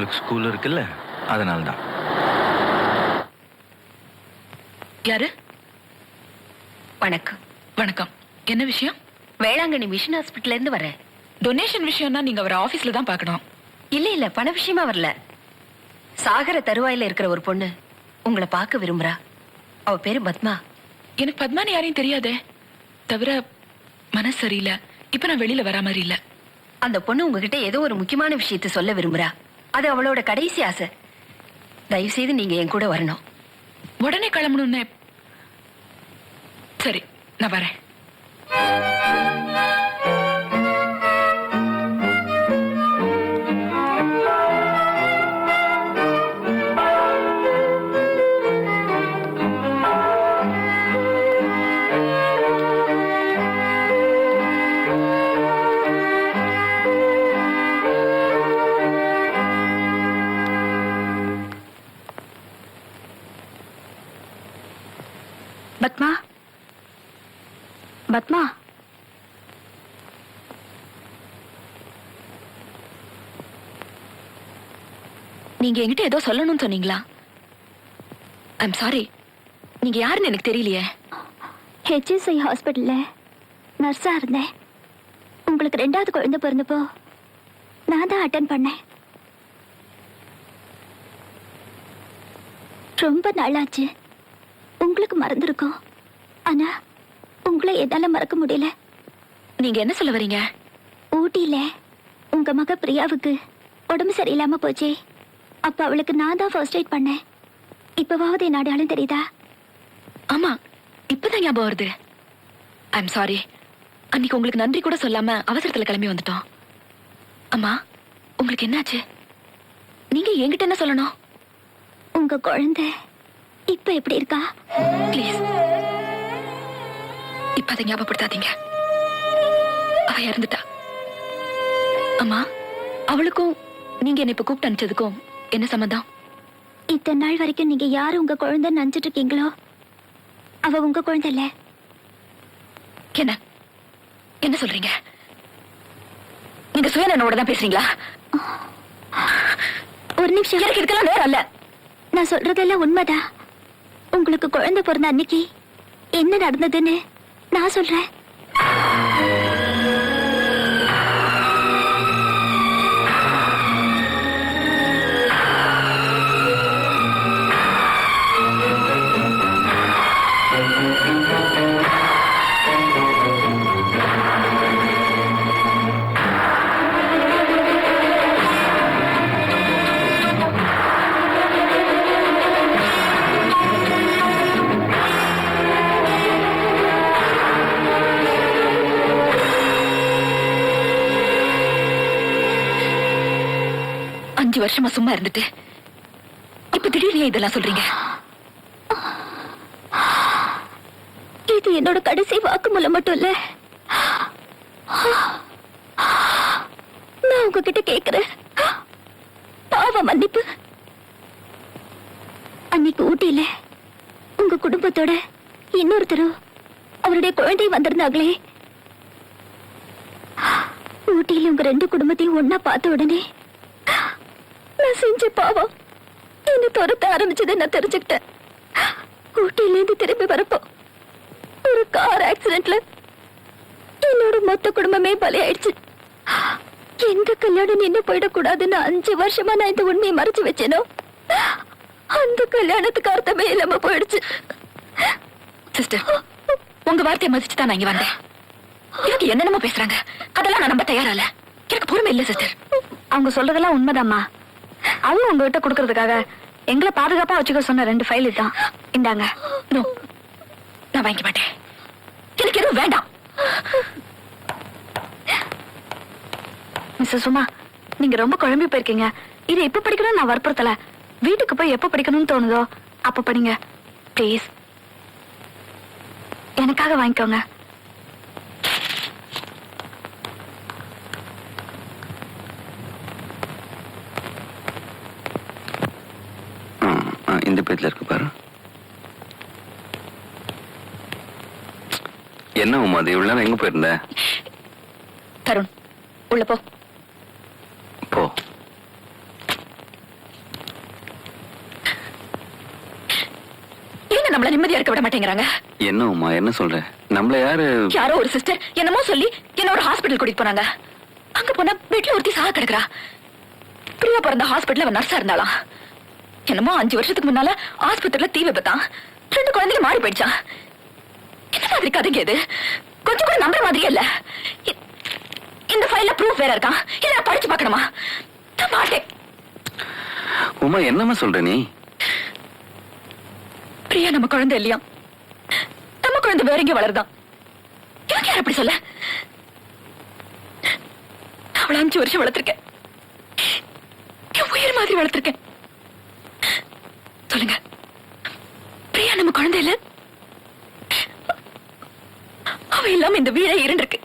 உங்களுக்கு ஸ்கூல் இருக்குல்ல, அதனால தான். யாரு? வணக்கம். வணக்கம். என்ன விஷயம்? வேளாங்கண்ணி மிஷன் ஹாஸ்பிட்டல்ல இருந்து வரேன். டொனேஷன் விஷயம்னா நீங்க அவர் ஆபீஸ்ல தான் பார்க்கணும். இல்ல பண விஷயமா வரல. சாகர தருவாயில இருக்கிற ஒரு பொண்ணு உங்களை பார்க்க விரும்புறா. அவ பேரு பத்மா. எனக்கு பத்மானி யாரையும் தெரியாதே. தவிர மனசு சரியில்லை. இப்ப நான் வெளியில வரா மாதிரி இல்ல. அந்த பொண்ணு உங்ககிட்ட ஏதோ ஒரு முக்கியமான விஷயத்தை சொல்ல விரும்புறா. அது அவளோட கடைசி ஆசை. தயவு செய்து நீங்க என் கூட வரணும். உடனே கிளம்பணும்னு. சரி, நான் வரேன். பத்மா, பத்மா, நீங்க என்கிட்ட ஏதோ சொல்லணும்னு சொன்னீங்களா? I'm sorry. நீங்க யாருன்னு எனக்கு தெரியலையே. HSI ஹாஸ்பிட்டல்ல நர்ஸா இருந்தேன். உங்களுக்கு 2வது குழந்தை பிறந்தப்போ நான் தான் அட்டென்ட் பண்ணேன். ரொம்ப நாளாச்சு. உங்களுக்கு மறந்துருக்கோம். ஆனா உங்களை என்னால மறக்க முடியல. நீங்க என்ன சொல்ல வரீங்க? ஊட்டியில உங்க மக பிரியாவுக்கு உடம்பு சரியில்லாம போச்சே. அப்ப அவளுக்கு நான் தான் ஃபர்ஸ்ட் எய்ட் பண்ணேன். இப்பவாவது என் அடையாளம் தெரியுதா? ஆமா, இப்பதான் ஞாபகம் வருது. I'm sorry. அன்னைக்கு உங்களுக்கு நன்றி கூட சொல்லாம அவசரத்துல கிளம்பி வந்துட்டோம். அம்மா, உங்களுக்கு என்னாச்சு? நீங்க என்கிட்ட என்ன சொல்லணும்? உங்க குழந்தை இப்ப எப்படி இருக்கா? ப்ளீஸ் இப்ப அதை ஞாபகப்படுத்தாதீங்க. அவ இறந்துட்டா. அம்மா, அவளுக்கும் நீங்க என்ன இப்ப கூப்பிட்டு அனுப்பிச்சதுக்கும் என்ன சம்மந்தம்? இத்தனை நாள் வரைக்கும் நீங்க யாரு உங்க குழந்தை நினைச்சிட்டு இருக்கீங்களோ அவ உங்க குழந்தை இல்ல. என்ன என்ன சொல்றீங்க? நீங்க சுயநலனோட தான் பேசுறீங்களா? ஒரு நிமிஷம். எனக்கு இதுக்கெல்லாம் நேரம் இல்ல. நான் சொல்றதெல்லாம் உண்மைதான். உங்களுக்கு குழந்தை பிறந்த அன்னைக்கு என்ன நடந்ததுன்னு நான் சொல்றேன். வருஷமா சும்மா இருந்துட்டு இப்ப திடீர்னு இதெல்லாம் சொல்றீங்க? இது என்னோட கடைசி வாக்குமூலம் மட்டும் இல்ல. நான் உங்ககிட்ட கேக்குறேன், பாவ மன்னிப்பு. அன்னைக்கு ஊட்டியில உங்க குடும்பத்தோட இன்னொருத்தரும் அவருடைய குழந்தை வந்திருந்தாங்களே. ஊட்டியில உங்க 2 குடும்பத்தையும் ஒன்னா பார்த்த உடனே நான் செஞ்ச பாவம் என்ன துரத்த ஆரம்பிச்சதை நான் தெரிஞ்சுக்கிட்டேன். ஊட்டியிலேருந்து திரும்பி வரப்போ ஒரு கார் ஆக்சிடென்ட்ல என்னோட மொத்த குடும்பமே பலியாயிடுச்சு. எந்த கல்யாணம் நின்று போயிடக்கூடாதுன்னு 5 வருஷமா நான் இந்த உண்மையை மறைச்சு வச்சேனோ அந்த கல்யாணத்துக்கு அர்த்தமே இல்லாம போயிடுச்சு. சிஸ்டர், உங்க வார்த்தையை மதிச்சு தான் நான் இங்க வந்தேன். எனக்கு என்னென்னமோ பேசுறாங்க, அதெல்லாம் நான் நம்ப தயாரா இல்ல. எனக்கு பொறுமை இல்ல சிஸ்டர். அவங்க சொல்றதெல்லாம் உண்மைதாம்மா. அவங்க உங்ககிட்ட கொடுக்கறதுக்காக எங்களை பாதுகாப்பா வச்சுக்க சொன்ன 2 ஃபைல் தான். இந்தாங்க. நோ, நான் வாங்கிக்க மாட்டேன். எனக்கு எதுவும் வேண்டாம். மிஸ்ஸஸ் சுமா, நீங்க ரொம்ப குழம்பி போயிருக்கீங்க. இதை எப்ப படிக்கணும்னு நான் வற்புறுத்தல. வீட்டுக்கு போய் எப்ப படிக்கணும்னு தோணுதோ அப்ப படிங்க ப்ளீஸ். எனக்காக வாங்கிக்கோங்க. இந்த பேஜ்ல இருக்கு பாரு. என்ன உமா, அது இவ்வளவு நேரம் எங்க போயிருந்த? தருண், உள்ள போ. போ. நம்மள நிம்மதியா இருக்க விட மாட்டேங்கிறாங்க. என்ன உமா என்ன சொல்ற? நம்மள யாரு? யாரோ ஒரு சிஸ்டர் என்னமோ சொல்லி என்ன ஒரு ஹாஸ்பிடல் கூட்டிட்டு போனாங்க. அங்க போனா பெட்ல ஒருத்தி சாக கிடக்குறா. பிரியா பிறந்த ஹாஸ்பிடல்ல அவன் நர்ஸா இருந்தாளாம். என்னமோ 5 வருஷத்துக்கு முன்னால ஆஸ்பத்திரியில தீ விபத்தான் 2 குழந்தைங்க மாறி போயிடுச்சான். என்ன மாதிரி கதைங்க இது? கொஞ்சம் கூட நம்புற மாதிரியே இல்ல. இந்த ஃபைல்ல ப்ரூஃப் வேற இருக்கான். இதை நான் படிச்சு பார்க்கணுமா? நான் மாட்டேன். உமா என்னமா சொல்ற நீ? பிரியா நம்ம குழந்தை இல்லையா? நம்ம குழந்தை வேற எங்க வளருதான். எனக்கு யார் அப்படி சொல்ல? அவளை 5 வருஷம் வளர்த்திருக்கேன். என் உயிர் மாதிரி வளர்த்திருக்கேன். சொல்லுங்க, பிரியா நம்ம குழந்தை இல்ல? அவ இல்லாம இந்த வீடே இருந்திருக்கு.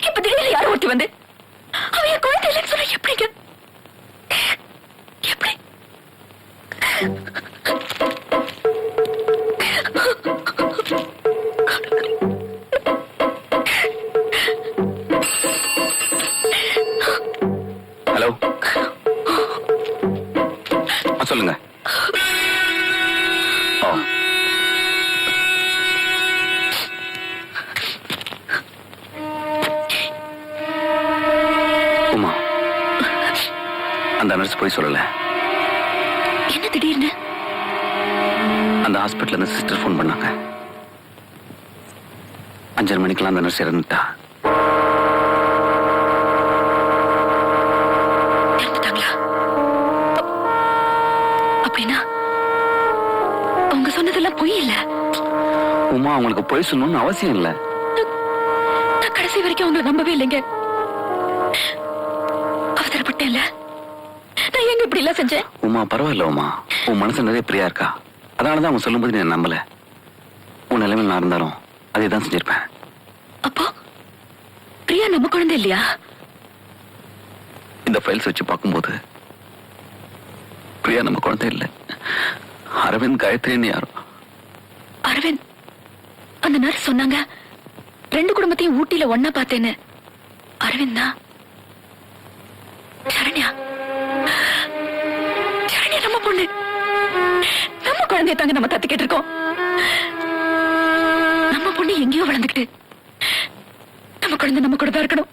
இப்ப திடீர்னு யாரோ ஒருத்தி வந்து அவ என் குழந்தை இல்லைன்னு சொல்ல எப்படிங்க? எப்படி? ஹலோ, சொல்லுங்க. ஓ, உமா அந்த நர்ஸ் போய் சொல்லல. என்ன திடீர்னு? அந்த ஹாஸ்பிட்டல்ல இருந்து சிஸ்டர் ஃபோன் பண்ணாங்க. 5:30 மணிக்கெல்லாம் அந்த நர்ஸ் இறந்துட்டா. இறந்துட்டாங்களா? அப்படின்னா அவங்க சொன்னதெல்லாம் பொய் இல்ல. உமா அவங்களுக்கு பொய் சொல்லணும்னு அவசியம் இல்ல. நான் கடைசி வரைக்கும் அவங்களை நம்பவே இல்லைங்க. அவசரப்பட்டேன் இல்ல. நான் எங்க இப்படி எல்லாம் செஞ்சேன்? உமா பரவாயில்ல உமா, உன் மனசு நிறைய பிரியா இருக்கா. அதனாலதான் அவங்க சொல்லும்போது நீ நம்பல. உன் நிலைமையில் நான் இருந்தாலும் அதே தான் செஞ்சிருப்பேன். அப்போ பிரியா நம்ம குழந்தை இல்லையா? இந்த ஃபைல்ஸ் வச்சு பார்க்கும்போது பிரியா நம்ம குழந்தை இல்லை. அரவிந்த் காயத்ரின்னு யாரோ. அரவிந்த், அந்த நர்ஸ் சொன்னாங்க 2 குடும்பத்தையும் ஊட்டியில ஒன்னா பார்த்தேன்னு. அரவிந்த் தான். சரண்யா, சரண்யா நம்ம பொண்ணு. நம்ம குழந்தைய தாங்க நம்ம தத்திக்கிட்டு இருக்கோம். நம்ம பொண்ணு எங்கேயோ வளர்ந்துக்கிட்டு நம்ம குழந்தை நம்ம கூட தான் இருக்கணும்.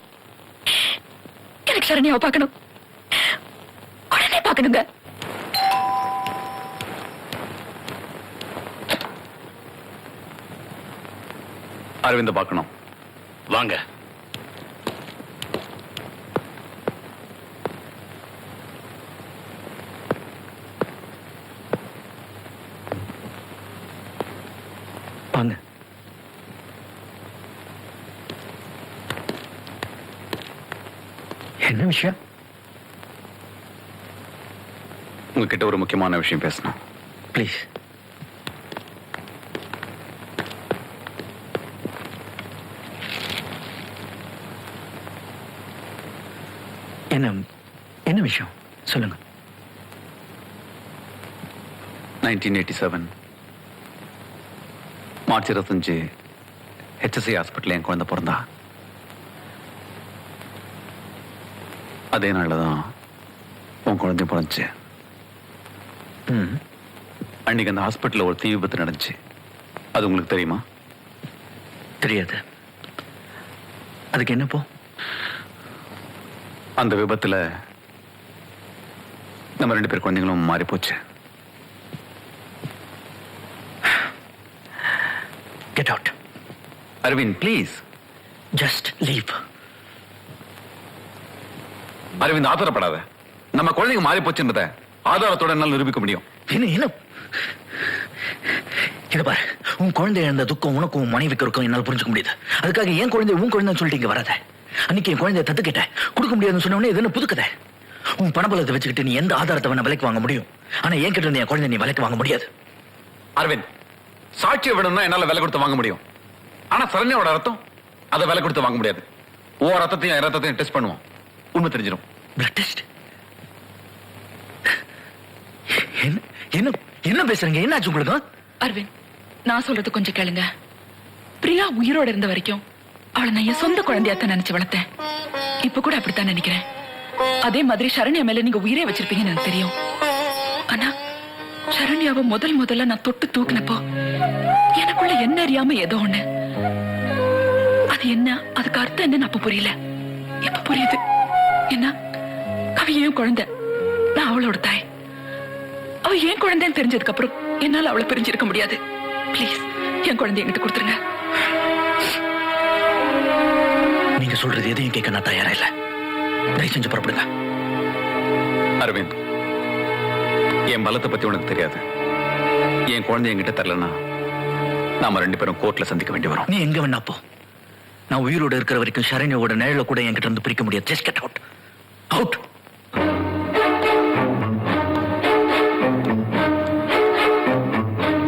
எனக்கு சரண்யாவை பார்க்கணும். உடனே பார்க்கணுங்க. அரவிந்த பார்க்கணும். வாங்க. வாங்க. என்ன விஷயம்? உங்ககிட்ட ஒரு முக்கியமான விஷயம் பேசணும். ப்ளீஸ். என்ன விஷயம் சொல்லுங்க. 1987 மார்ச் 25 HSI ஹாஸ்பிட்டல் என் குழந்தை பிறந்தா. அதே நாளில் தான் உன் குழந்தை பிறந்துச்சு. அன்னைக்கு அந்த ஹாஸ்பிட்டலில் ஒரு தீ விபத்து நடந்துச்சு. அது உங்களுக்கு தெரியுமா? தெரியாது. அதுக்கு என்னப்போ? அந்த விபத்துல நம்ம 2 பேர் குழந்தைங்களும் மாறி போச்சு. Get out. Aravind please. Just leave. Aravind ஆத்திரப்படாத. நம்ம குழந்தைங்க மாறி போச்சுன்றத ஆதாரத்தோட என்னால் நிரூபிக்க முடியும். என்ன இத பாரு, உன் குழந்தை இழந்த துக்கம் உனக்கும் உன் மனைவிக்கு இருக்கும் என்னால் புரிஞ்சுக்க முடியுது. அதுக்காக ஏன் குழந்தை உன் குழந்தைன்னு சொல்லிட்டு இங்க வராத. அன்னைக்கு என் குழந்தைய தத்து கேட்ட கொடுக்க முடியாதுன்னு சொன்ன உடனே இது என்ன புதுக்கதை? உன் பணபலத்தை வச்சுக்கிட்டு நீ எந்த ஆதாரத்தை வேணா விலைக்கு வாங்க முடியும். ஆனா என் கிட்ட இருந்து என் குழந்தை நீ விலைக்கு வாங்க முடியாது. அரவிந்த், சாட்சியை விடணும்னா என்னால விலை கொடுத்து வாங்க முடியும். ஆனா சரண்யாவோட ரத்தம் அதை விலை கொடுத்து வாங்க முடியாது. ஓ ரத்தத்தையும் என் ரத்தத்தையும் டெஸ்ட் பண்ணுவோம். உண்மை தெரிஞ்சிடும். Blood test? என்ன என்ன பேசுறீங்க? என்ன ஆச்சு உங்களுக்கு? அரவிந்த், நான் சொல்றது கொஞ்சம் கேளுங்க. பிரியா உயிரோட இருந்த வரைக்கும் அவளை நான் என் சொந்த குழந்தையாத்தான் நினைச்சு வளர்த்தேன். இப்ப கூட அப்படித்தான் நினைக்கிறேன். அதே மாதிரி சரண்யா மேல நீங்க உயிரே வச்சிருப்பீங்கன்னு எனக்கு தெரியும். ஆனா சரண்யாவை முதல்ல நான் தொட்டு தூக்குனப்போ எனக்குள்ள என்ன அறியாம ஏதோ ஒண்ணு. அது என்ன, அதுக்கு அர்த்தம் என்னன்னு அப்ப புரியல. இப்ப புரியுது. என்ன, அவ ஏன் குழந்தை, நான் அவளோட தாய். அவ ஏன் குழந்தைன்னு தெரிஞ்சதுக்கு அப்புறம் என்னால அவளை பிரிஞ்சிருக்க முடியாது. ப்ளீஸ் என் குழந்தை என்கிட்ட கொடுத்துருங்க. நீங்க சொல்றது எதையும் கேட்க நான் தயாரா இல்ல. தயவு செஞ்சு புறப்படுங்க. அரவிந்த், என் பலத்தை பத்தி உனக்கு தெரியாது. என் குழந்தை என்கிட்ட தரலன்னா நாம 2 பேரும் கோர்ட்ல சந்திக்க வேண்டி வரும். நீ எங்க வேணா போ. நான் உயிரோட இருக்கிற வரைக்கும் சரண்யாவோட நிழல கூட என்கிட்ட இருந்து பிரிக்க முடியாது. Just get out. அவுட்.